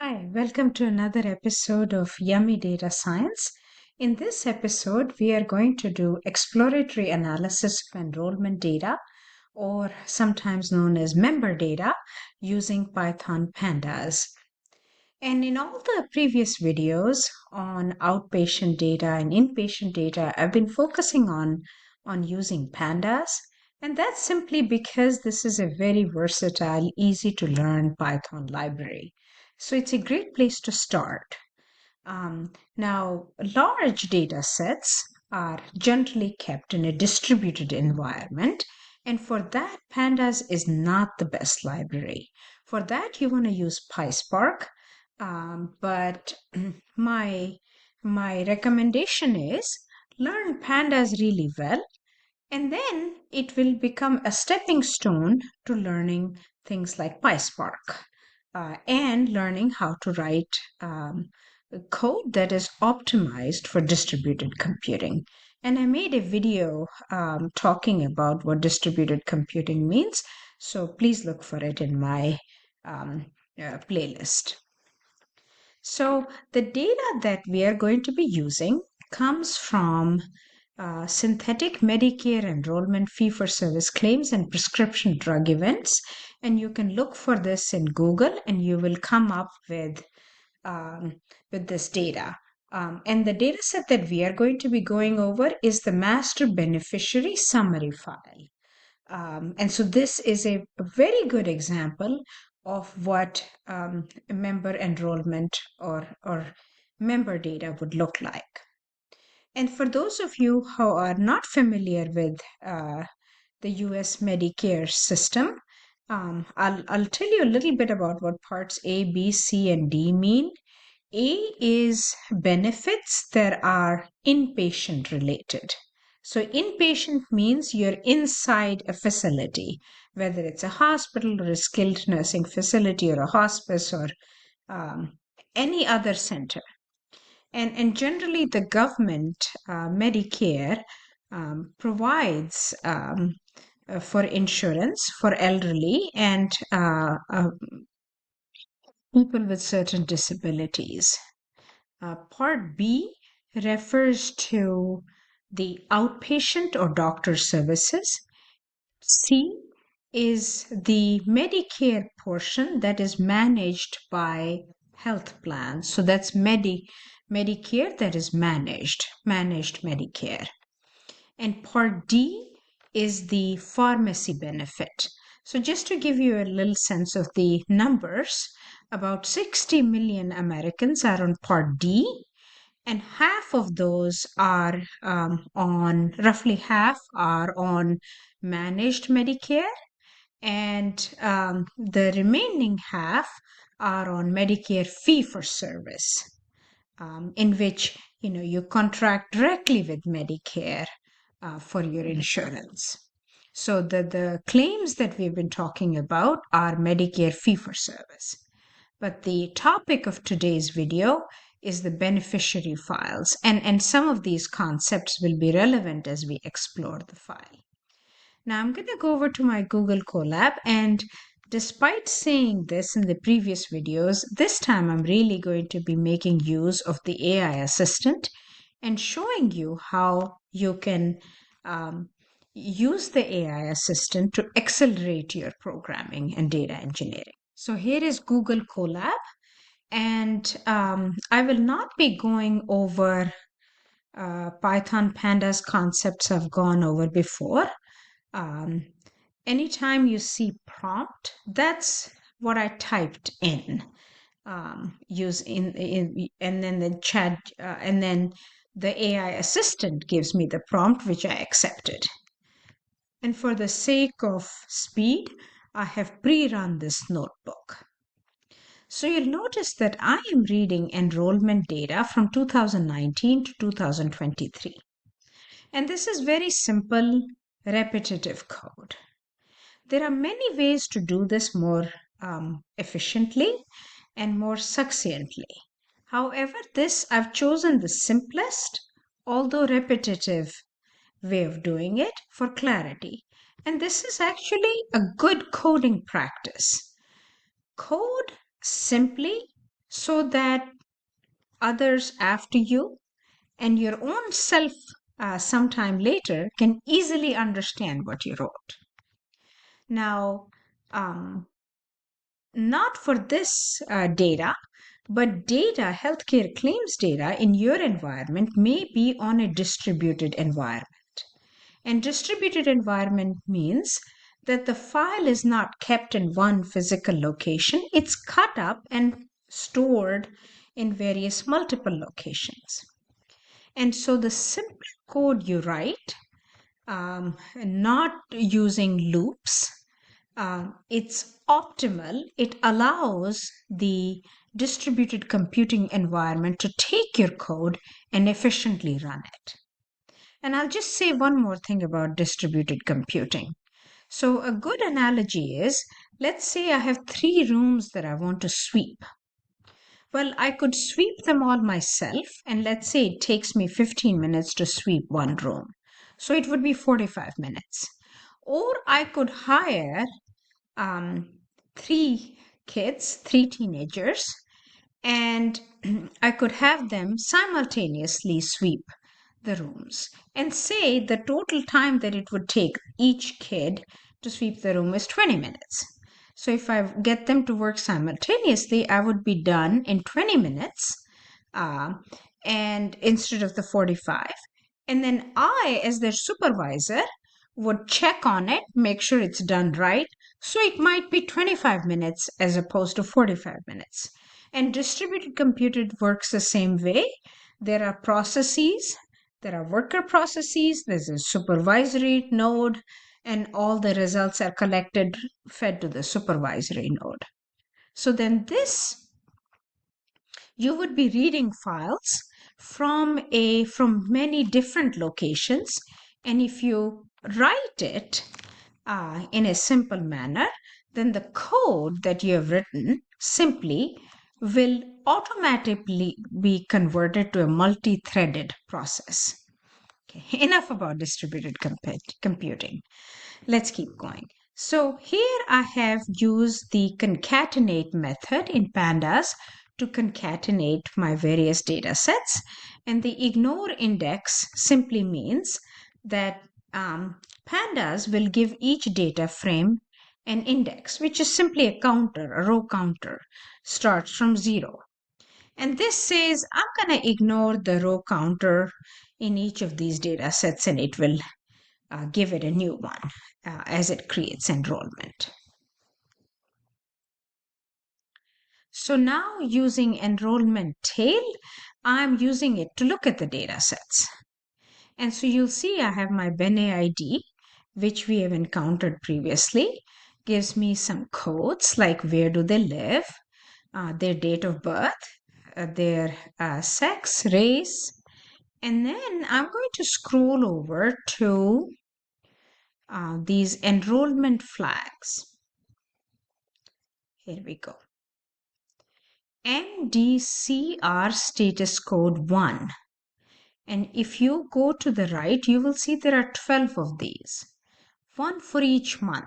Hi, welcome to another episode of Yummy Data Science. In this episode, we are going to do exploratory analysis of enrollment data, or sometimes known as member data, using Python Pandas. And in all the previous videos on outpatient data and inpatient data, I've been focusing on using Pandas. And that's simply because this is a very versatile, easy to learn Python library. So it's a great place to start. Now, large data sets are generally kept in a distributed environment, and for that, Pandas is not the best library. For that, you want to use PySpark, but my recommendation is learn Pandas really well, and then it will become a stepping stone to learning things like PySpark and learning how to write code that is optimized for distributed computing. And I made a video talking about what distributed computing means, so please look for it in my playlist. So the data that we are going to be using comes from synthetic Medicare enrollment fee-for-service claims and prescription drug events. And you can look for this in Google and you will come up with this data. And the data set that we are going to be going over is the master beneficiary summary file. And so this is a very good example of what member enrollment or member data would look like. And for those of you who are not familiar with the US Medicare system, I'll tell you a little bit about what parts A, B, C, and D mean. A is benefits that are inpatient related. So inpatient means you're inside a facility, whether it's a hospital or a skilled nursing facility or a hospice or any other center. And generally, the government, Medicare, provides for insurance for elderly and people with certain disabilities. Part B refers to the outpatient or doctor services. C is the Medicare portion that is managed by health plans. So that's Medicare that is managed Medicare. And Part D is the pharmacy benefit. So just to give you a little sense of the numbers, about 60 million Americans are on Part D, and half of those are roughly half are on managed Medicare, and the remaining half are on Medicare fee-for-service, in which you contract directly with Medicare for your insurance. So the claims that we've been talking about are Medicare fee-for-service. But the topic of today's video is the beneficiary files, and some of these concepts will be relevant as we explore the file. Now I'm going to go over to my Google Colab, and despite saying this in the previous videos, this time I'm really going to be making use of the AI assistant and showing you how you can use the AI assistant to accelerate your programming and data engineering. So here is Google Colab, and I will not be going over Python Pandas concepts I've gone over before. Anytime you see prompt, that's what I typed in. And then the chat, and then the AI assistant gives me the prompt, which I accepted. And for the sake of speed, I have pre-run this notebook. So you'll notice that I am reading enrollment data from 2019 to 2023. And this is very simple, repetitive code. There are many ways to do this more efficiently and more succinctly. However, I've chosen the simplest, although repetitive way of doing it for clarity. And this is actually a good coding practice. Code simply so that others after you and your own self sometime later can easily understand what you wrote. Now, not for this data, but data, healthcare claims data in your environment may be on a distributed environment. And distributed environment means that the file is not kept in one physical location, it's cut up and stored in various multiple locations. And so the simple code you write, not using loops, it's optimal. It allows the distributed computing environment to take your code and efficiently run it. And I'll just say one more thing about distributed computing. So, a good analogy is, let's say I have 3 rooms that I want to sweep. Well, I could sweep them all myself, and let's say it takes me 15 minutes to sweep one room. So it would be 45 minutes. Or I could hire 3 teenagers, and I could have them simultaneously sweep the rooms and say the total time that it would take each kid to sweep the room is 20 minutes. So if I get them to work simultaneously, I would be done in 20 minutes and instead of the 45. And then I, as their supervisor, would check on it, make sure it's done right. So it might be 25 minutes as opposed to 45 minutes. And distributed computed works the same way. There are processes, there are worker processes, there's a supervisory node, and all the results are collected, fed to the supervisory node. So then you would be reading files from many different locations, and if you write it in a simple manner, then the code that you have written simply will automatically be converted to a multi-threaded process. Okay, enough about distributed computing. Let's keep going. So here I have used the concatenate method in Pandas to concatenate my various data sets. And the ignore index simply means that Pandas will give each data frame an index, which is simply a counter, a row counter, starts from 0. And this says I'm going to ignore the row counter in each of these data sets, and it will give it a new one as it creates enrollment. So now using enrollment tail, I'm using it to look at the data sets. And so you'll see I have my Bene ID, which we have encountered previously, gives me some codes like where do they live, their date of birth, their sex, race, and then I'm going to scroll over to these enrollment flags. Here we go. MDCR status code 1. And if you go to the right, you will see there are 12 of these, one for each month.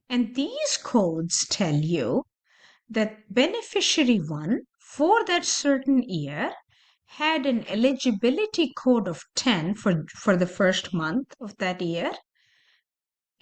And these codes tell you that beneficiary 1 for that certain year had an eligibility code of 10 for the first month of that year,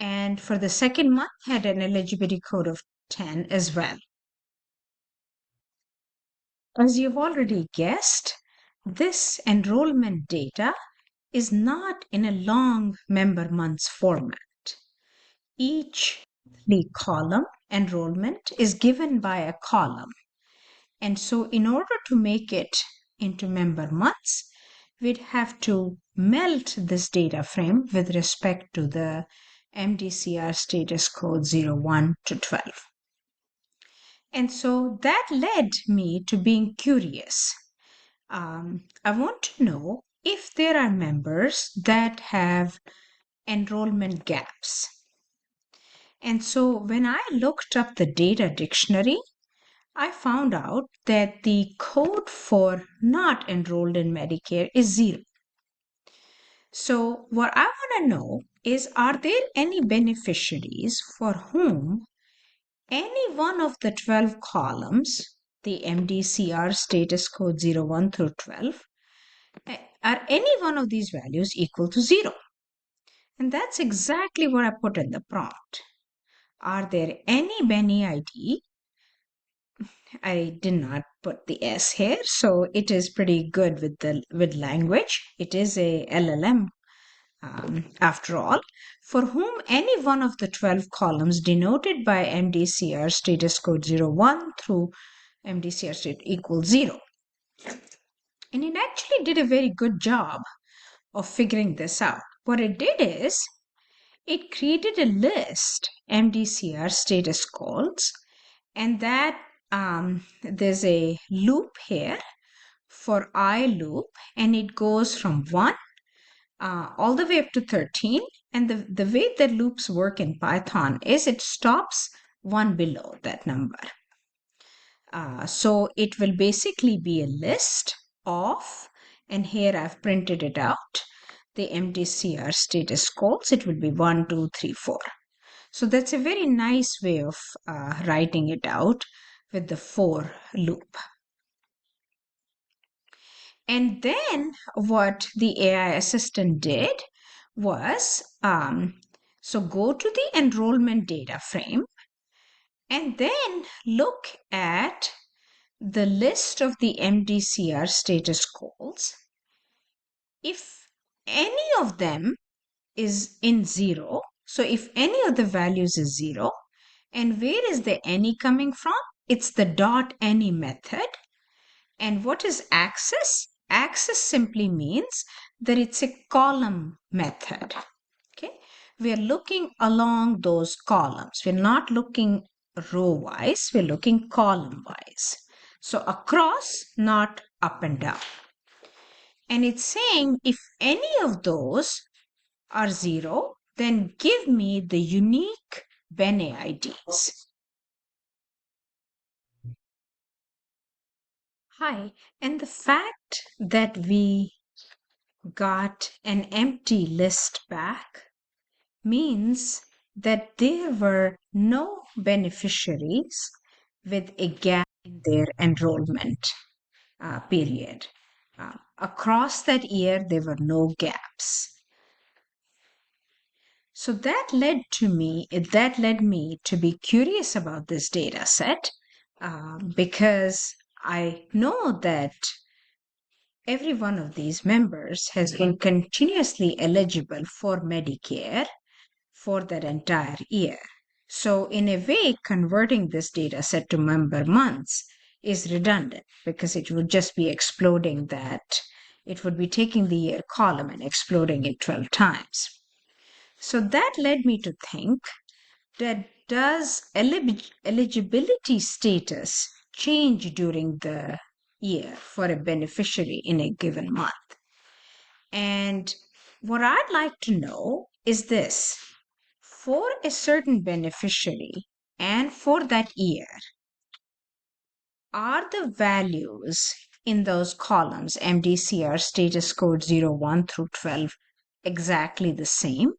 and for the second month had an eligibility code of 10 as well. As you've already guessed, this enrollment data is not in a long member months format. Each column enrollment is given by a column. And so in order to make it into member months, we'd have to melt this data frame with respect to the MDCR status code 01 to 12. And so that led me to being curious. I want to know if there are members that have enrollment gaps. And so when I looked up the data dictionary, I found out that the code for not enrolled in Medicare is 0. So what I want to know is, are there any beneficiaries for whom any one of the 12 columns the MDCR status code 01 through 12, are any one of these values equal to 0? And that's exactly what I put in the prompt. Are there any Benny ID? I did not put the S here, so it is pretty good with language. It is a LLM after all, for whom any one of the 12 columns denoted by MDCR status code 01 through MDCR state equals 0. And it actually did a very good job of figuring this out. What it did is it created a list, MDCR status codes, and that there's a loop here for I loop, and it goes from 1 all the way up to 13. And the way that loops work in Python is it stops 1 below that number. So it will basically be a list of, and here I've printed it out, the MDCR status codes. It will be 1, 2, 3, 4. So that's a very nice way of writing it out with the for loop. And then what the AI assistant did was, so go to the enrollment data frame and then look at the list of the MDCR status codes. If any of them is in 0, so if any of the values is 0, and where is the any coming from? It's the .any method. And what is access? Access simply means that it's a column method. Okay, we are looking along those columns. We're not looking row wise, we're looking column wise. So across, not up and down. And it's saying if any of those are 0, then give me the unique Bene IDs. Hi, and the fact that we got an empty list back means that there were no beneficiaries with a gap in their enrollment period. Across that year, there were no gaps. So that led me to be curious about this data set because I know that every one of these members has been continuously eligible for Medicare for that entire year. So in a way, converting this data set to member months is redundant because it would just be exploding that. It would be taking the year column and exploding it 12 times. So that led me to think that does eligibility status change during the year for a beneficiary in a given month? And what I'd like to know is this: for a certain beneficiary and for that year, are the values in those columns, MDCR status code 01 through 12, exactly the same?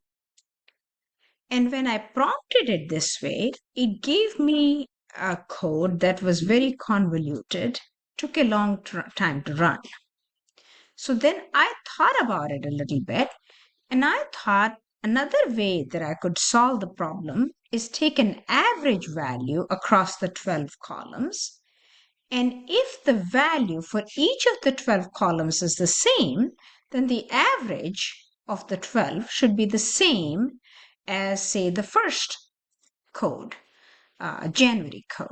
And when I prompted it this way, it gave me a code that was very convoluted, took a long time to run. So then I thought about it a little bit, and I thought another way that I could solve the problem is take an average value across the 12 columns. And if the value for each of the 12 columns is the same, then the average of the 12 should be the same as, say, the first code, January code.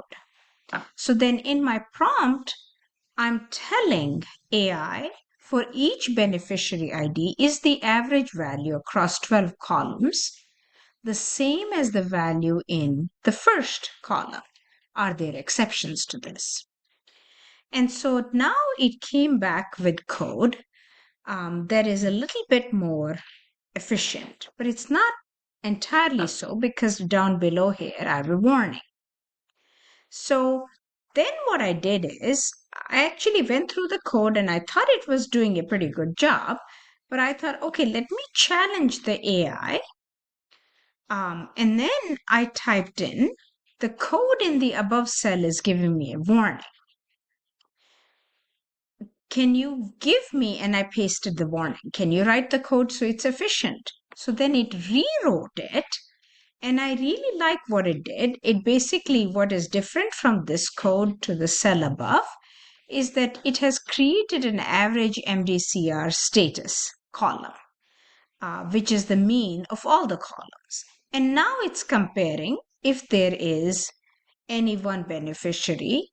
So then in my prompt, I'm telling AI for each beneficiary ID is the average value across 12 columns the same as the value in the first column? Are there exceptions to this? And so now it came back with code that is a little bit more efficient, but it's not entirely so because down below here I have a warning. So then what I did is I actually went through the code and I thought it was doing a pretty good job, but I thought, okay, let me challenge the AI. And then I typed in the code in the above cell is giving me a warning. can you give me, and I pasted the warning, can you write the code so it's efficient? So then it rewrote it, and I really like what it did. It basically, what is different from this code to the cell above is that it has created an average MDCR status column, which is the mean of all the columns. And now it's comparing if there is any one beneficiary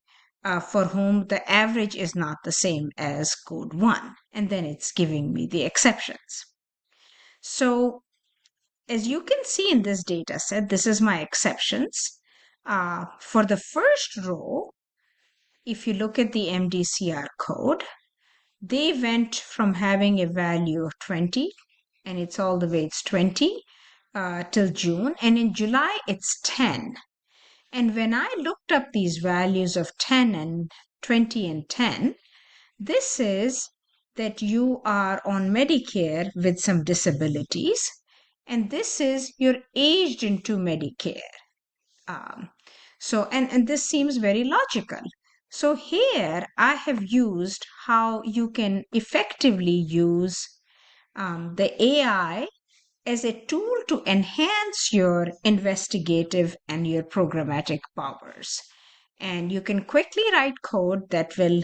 for whom the average is not the same as code 1. And then it's giving me the exceptions. So as you can see in this data set, this is my exceptions. For the first row, if you look at the MDCR code, they went from having a value of 20, and it's all the way, it's 20 till June, and in July it's 10. And when I looked up these values of 10 and 20 and 10, this is that you are on Medicare with some disabilities, and this is you're aged into Medicare. And this seems very logical. So here I have used how you can effectively use the AI as a tool to enhance your investigative and your programmatic powers. And you can quickly write code that will,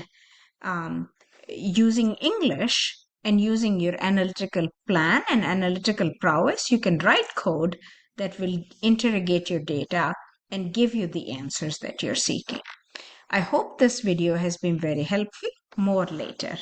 using English and using your analytical plan and analytical prowess, you can write code that will interrogate your data and give you the answers that you're seeking. I hope this video has been very helpful. More later.